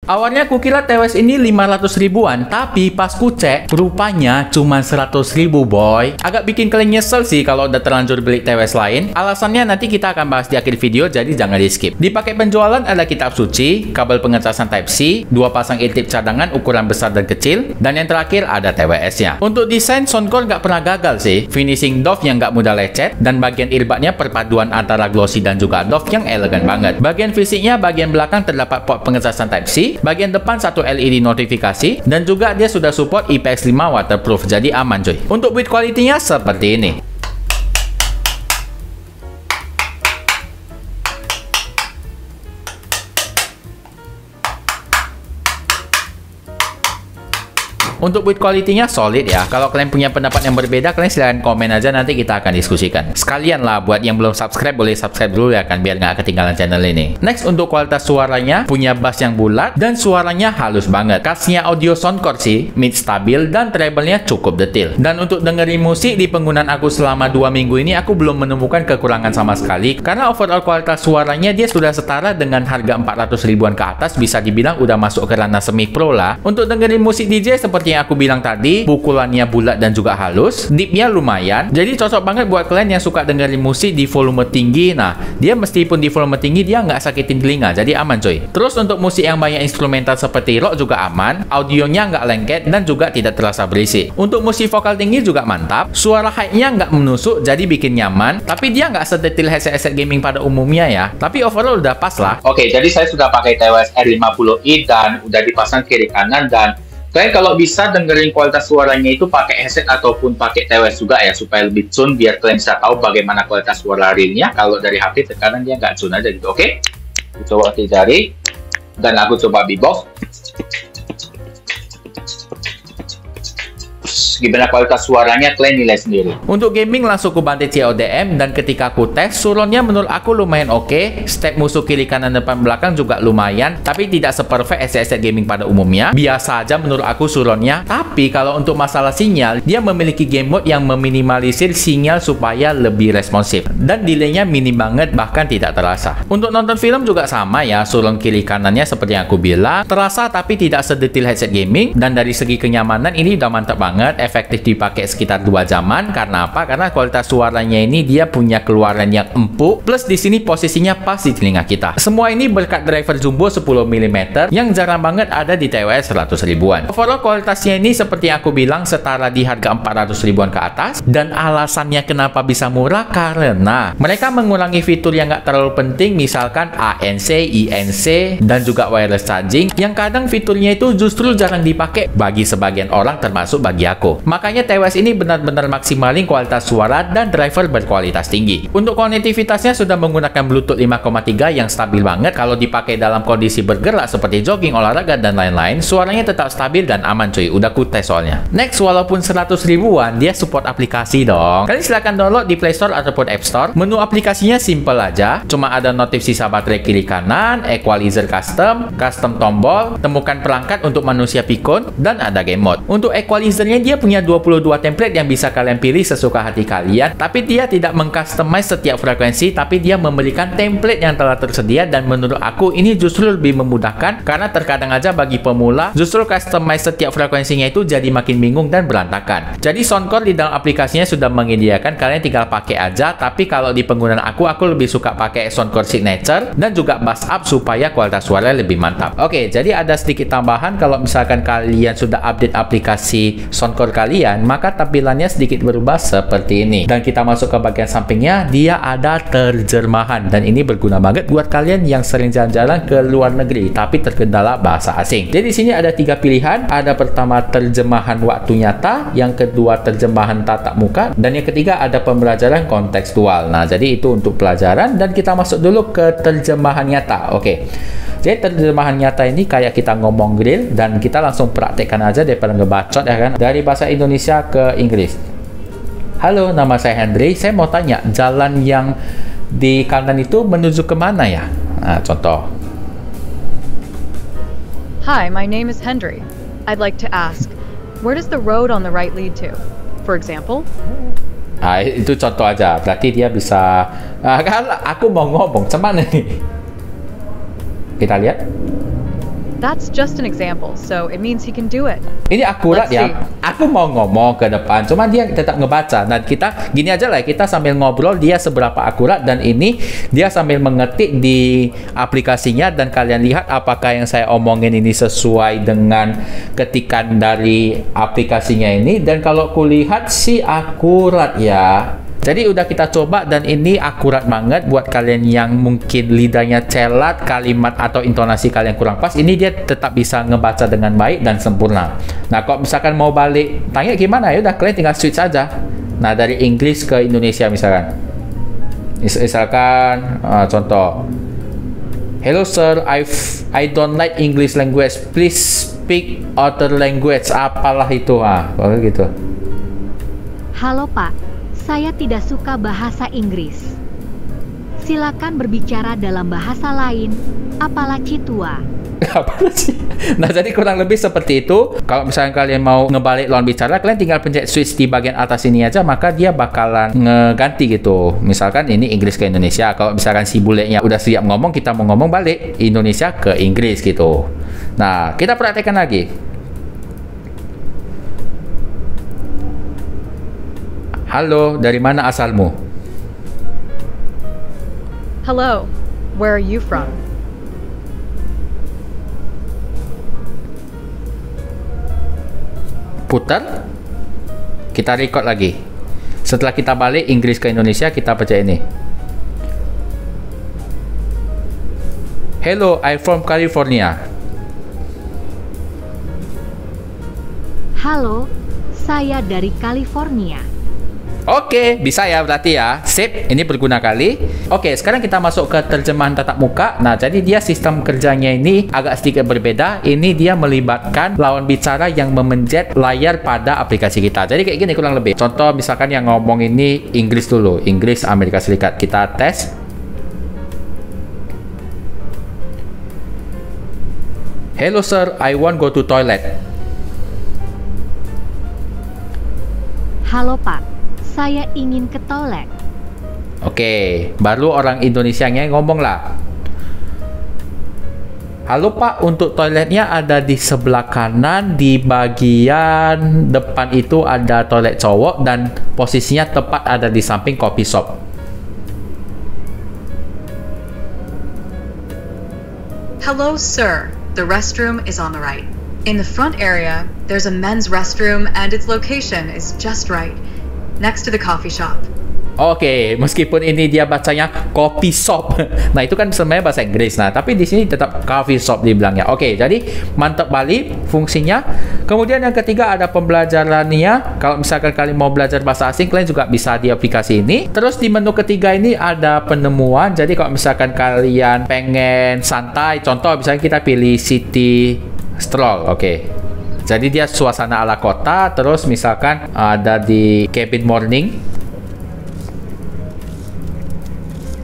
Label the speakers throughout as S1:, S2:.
S1: Awalnya aku kira TWS ini 500 ribuan, tapi pas ku cek, rupanya cuma 100 ribu boy. Agak bikin kalian nyesel sih kalau udah terlanjur beli TWS lain. Alasannya nanti kita akan bahas di akhir video, jadi jangan di skip. Di paket penjualan ada kitab suci, kabel pengecasan Type-C, 2 pasang eartip cadangan ukuran besar dan kecil, dan yang terakhir ada TWS-nya. Untuk desain, Soundcore nggak pernah gagal sih. Finishing doff yang nggak mudah lecet, dan bagian earbudnya perpaduan antara glossy dan juga doff yang elegan banget. Bagian fisiknya, bagian belakang terdapat port pengecasan Type-C, bagian depan satu LED notifikasi, dan juga dia sudah support IPX5 waterproof, jadi aman cuy. Untuk build quality-nya seperti ini. Untuk build quality-nya solid ya. Kalau kalian punya pendapat yang berbeda, kalian silahkan komen aja, nanti kita akan diskusikan. Sekalian lah, buat yang belum subscribe, boleh subscribe dulu ya kan, biar nggak ketinggalan channel ini. Next, untuk kualitas suaranya, punya bass yang bulat, dan suaranya halus banget. Khasnya audio Soundcore sih, mid stabil, dan treble-nya cukup detail. Dan untuk dengerin musik di penggunaan aku selama 2 minggu ini, aku belum menemukan kekurangan sama sekali. Karena overall kualitas suaranya, dia sudah setara dengan harga 400 ribuan ke atas, bisa dibilang udah masuk ke ranah semi pro lah. Untuk dengerin musik DJ, seperti yang aku bilang tadi, pukulannya bulat dan juga halus, deepnya lumayan, jadi cocok banget buat kalian yang suka dengerin musik di volume tinggi. Nah, dia meskipun di volume tinggi, dia nggak sakitin telinga, jadi aman coy. Terus untuk musik yang banyak instrumental seperti rock juga aman, audionya nggak lengket dan juga tidak terasa berisik. Untuk musik vokal tinggi juga mantap, suara high-nya nggak menusuk, jadi bikin nyaman, tapi dia nggak sedetil headset gaming pada umumnya ya, tapi overall udah pas lah.
S2: Oke, jadi saya sudah pakai TWS R50i dan udah dipasang kiri kanan, dan kalian kalau bisa dengerin kualitas suaranya itu pakai headset ataupun pakai TWS juga ya, supaya lebih tune, biar kalian bisa tahu bagaimana kualitas suara realnya. Kalau dari HP terkadang dia nggak tune aja gitu. Oke, coba ketik jari dan aku coba beatbox. Gimana kualitas suaranya, kalian nilai sendiri.
S1: Untuk gaming langsung ku bantai CODM, dan ketika aku tes, surroundnya menurut aku lumayan oke. Step musuh kiri kanan depan belakang juga lumayan, tapi tidak seperfect headset gaming pada umumnya. Biasa aja menurut aku surroundnya. Tapi kalau untuk masalah sinyal, dia memiliki game mode yang meminimalisir sinyal supaya lebih responsif, dan delaynya minim banget, bahkan tidak terasa. Untuk nonton film juga sama ya, surround kiri kanannya seperti yang aku bilang, terasa tapi tidak sedetil headset gaming. Dan dari segi kenyamanan ini udah mantap banget, efektif dipakai sekitar 2 jaman. Karena apa? Karena kualitas suaranya ini dia punya keluaran yang empuk, plus di sini posisinya pas di telinga kita. Semua ini berkat driver jumbo 10 mm yang jarang banget ada di TWS 100 ribuan. Overall kualitasnya ini seperti yang aku bilang setara di harga 400 ribuan ke atas, dan alasannya kenapa bisa murah karena mereka mengurangi fitur yang nggak terlalu penting, misalkan ANC, INC, dan juga wireless charging, yang kadang fiturnya itu justru jarang dipakai bagi sebagian orang, termasuk bagi aku. Makanya TWS ini benar-benar maksimalin kualitas suara dan driver berkualitas tinggi. Untuk konektivitasnya sudah menggunakan Bluetooth 5,3 yang stabil banget. Kalau dipakai dalam kondisi bergerak seperti jogging, olahraga, dan lain-lain, suaranya tetap stabil dan aman cuy. Udah ku tes soalnya. Next, walaupun 100 ribuan, dia support aplikasi dong. Kalian silahkan download di Play Store ataupun App Store. Menu aplikasinya simple aja. Cuma ada notif sisa baterai kiri kanan, equalizer custom tombol, temukan perangkat untuk manusia pikun, dan ada game mode. Untuk equalizernya dia punya 22 template yang bisa kalian pilih sesuka hati kalian, tapi dia tidak mengcustomize setiap frekuensi, tapi dia memberikan template yang telah tersedia, dan menurut aku ini justru lebih memudahkan, karena terkadang aja bagi pemula justru customize setiap frekuensinya itu jadi makin bingung dan berantakan. Jadi Soundcore di dalam aplikasinya sudah menyediakan, kalian tinggal pakai aja. Tapi kalau di penggunaan aku lebih suka pakai Soundcore Signature dan juga Bass Up supaya kualitas suara lebih mantap. Oke, jadi ada sedikit tambahan, kalau misalkan kalian sudah update aplikasi Soundcore kalian, maka tampilannya sedikit berubah seperti ini. Dan kita masuk ke bagian sampingnya, dia ada terjemahan, dan ini berguna banget buat kalian yang sering jalan-jalan ke luar negeri tapi terkendala bahasa asing. Jadi di sini ada 3 pilihan. Ada pertama terjemahan waktu nyata, yang kedua terjemahan tatap muka, dan yang ketiga ada pembelajaran kontekstual. Nah, jadi itu untuk pelajaran, dan kita masuk dulu ke terjemahan nyata. Oke. Jadi terjemahan nyata ini kayak kita ngomong grill, dan kita langsung praktekkan aja daripada ngebacot ya kan, dari bahasa Indonesia ke Inggris. Halo, nama saya Henry. Saya mau tanya, jalan yang di kanan itu menuju kemana ya? Nah, contoh.
S3: Hi, my name is Henry. I'd like to ask, where does the road on the right lead to? For example?
S1: Nah, itu contoh aja. Berarti dia bisa... kan aku mau ngomong, cuman nih. Kita lihat.
S3: That's just an example, so it means he can do it.
S1: Ini akurat
S3: Let's
S1: ya.
S3: see.
S1: Aku mau ngomong ke depan, cuma dia tetap ngebaca. Dan kita gini aja lah, kita sambil ngobrol dia seberapa akurat, dan ini dia sambil mengetik di aplikasinya, dan kalian lihat apakah yang saya omongin ini sesuai dengan ketikan dari aplikasinya ini. Dan kalau kulihat sih akurat ya. Jadi udah kita coba dan ini akurat banget buat kalian yang mungkin lidahnya celat, kalimat atau intonasi kalian kurang pas, ini dia tetap bisa ngebaca dengan baik dan sempurna. Nah, kalau misalkan mau balik tanya gimana, ya udah kalian tinggal switch aja. Nah, dari Inggris ke Indonesia misalkan. Misalkan contoh. Hello sir, I don't like English language. Please speak other language. Apalah itu gitu.
S4: Halo Pak, saya tidak suka bahasa Inggris. Silakan berbicara dalam bahasa lain, apalah Citua.
S1: Apa sih? Nah, jadi kurang lebih seperti itu. Kalau misalnya kalian mau ngebalik lawan bicara, kalian tinggal pencet switch di bagian atas ini aja, maka dia bakalan ngeganti gitu. Misalkan ini Inggris ke Indonesia. Kalau misalkan si buletnya udah siap ngomong, kita mau ngomong balik Indonesia ke Inggris gitu. Nah, kita praktekkan lagi. Halo, dari mana asalmu?
S3: Hello, where are you from?
S1: Putar. Kita record lagi. Setelah kita balik Inggris ke Indonesia, kita baca ini. Hello, I'm from California.
S4: Halo, saya dari California.
S1: Oke, bisa ya berarti ya. Sip, ini berguna kali. Oke, sekarang kita masuk ke terjemahan tatap muka. Nah, jadi dia sistem kerjanya ini agak sedikit berbeda. Ini dia melibatkan lawan bicara yang memanjat layar pada aplikasi kita. Jadi kayak gini kurang lebih. Contoh misalkan yang ngomong ini Inggris dulu. Inggris Amerika Serikat. Kita tes. Hello sir, I want go to toilet.
S4: Halo Pak, saya ingin ke toilet.
S1: Oke, baru orang Indonesianya ngomong lah. Halo Pak, untuk toiletnya ada di sebelah kanan, di bagian depan itu ada toilet cowok dan posisinya tepat ada di samping coffee shop.
S5: Hello, sir. The restroom is on the right. In the front area, there's a men's restroom and its location is just right, next to the coffee shop.
S1: Oke, meskipun ini dia bacanya coffee shop. Nah, itu kan sebenarnya bahasa Inggris. Nah, tapi di sini tetap coffee shop dibilangnya. Oke, jadi mantap balik fungsinya. Kemudian yang ketiga ada pembelajarannya. Kalau misalkan kalian mau belajar bahasa asing, kalian juga bisa di aplikasi ini. Terus di menu ketiga ini ada penemuan. Jadi kalau misalkan kalian pengen santai, contoh misalnya kita pilih city stroll. Oke. Jadi dia suasana ala kota. Terus misalkan ada di cabin morning.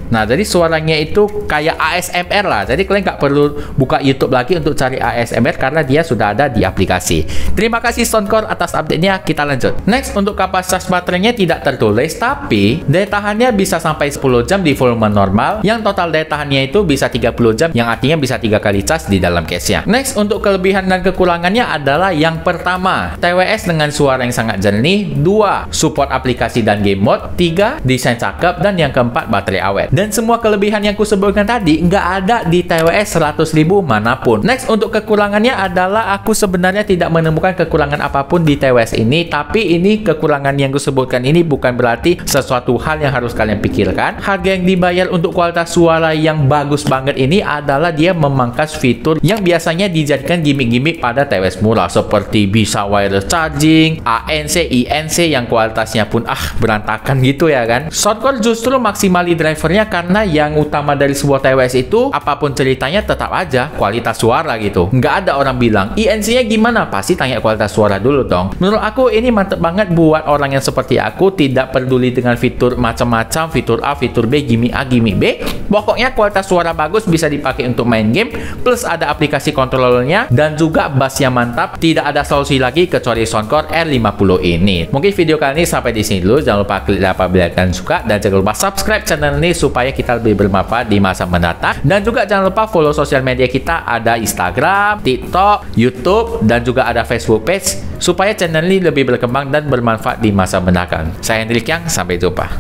S1: Nah, jadi suaranya itu kayak ASMR lah. Jadi kalian nggak perlu buka YouTube lagi untuk cari ASMR karena dia sudah ada di aplikasi. Terima kasih Soundcore atas update-nya. Kita lanjut. Next, untuk kapasitas baterainya tidak tertulis, tapi daya tahannya bisa sampai 10 jam di volume normal. Yang total daya tahannya itu bisa 30 jam, yang artinya bisa 3 kali cas di dalam case-nya. Next, untuk kelebihan dan kekurangannya adalah yang pertama, TWS dengan suara yang sangat jernih. 2, support aplikasi dan game mode. 3, desain cakep. Dan yang keempat, baterai awet. Dan semua kelebihan yang kusebutkan tadi nggak ada di TWS 100.000 manapun. Next, untuk kekurangannya adalah aku sebenarnya tidak menemukan kekurangan apapun di TWS ini, tapi ini kekurangan yang kusebutkan ini bukan berarti sesuatu hal yang harus kalian pikirkan. Harga yang dibayar untuk kualitas suara yang bagus banget ini adalah dia memangkas fitur yang biasanya dijadikan gimmick-gimmick pada TWS murah, seperti bisa wireless charging, ANC, INC yang kualitasnya pun berantakan gitu ya kan. Soundcore justru maksimali drivernya karena yang utama dari sebuah TWS itu apapun ceritanya tetap aja kualitas suara gitu. Nggak ada orang bilang INC-nya gimana, pasti tanya kualitas suara dulu dong. Menurut aku ini mantep banget buat orang yang seperti aku, tidak peduli dengan fitur macam-macam, fitur A, fitur B, gimmick A, gimmick B. Pokoknya kualitas suara bagus bisa dipakai untuk main game, plus ada aplikasi controllernya dan juga bassnya mantap. Tidak ada solusi lagi kecuali Soundcore R50 ini. Mungkin video kali ini sampai di sini dulu. Jangan lupa klik like apabila kalian suka dan jangan lupa subscribe channel ini supaya supaya kita lebih bermanfaat di masa mendatang. Dan juga jangan lupa follow sosial media kita, ada Instagram, TikTok, YouTube, dan juga ada Facebook page supaya channel ini lebih berkembang dan bermanfaat di masa mendatang. Saya Hendrik Yang, sampai jumpa.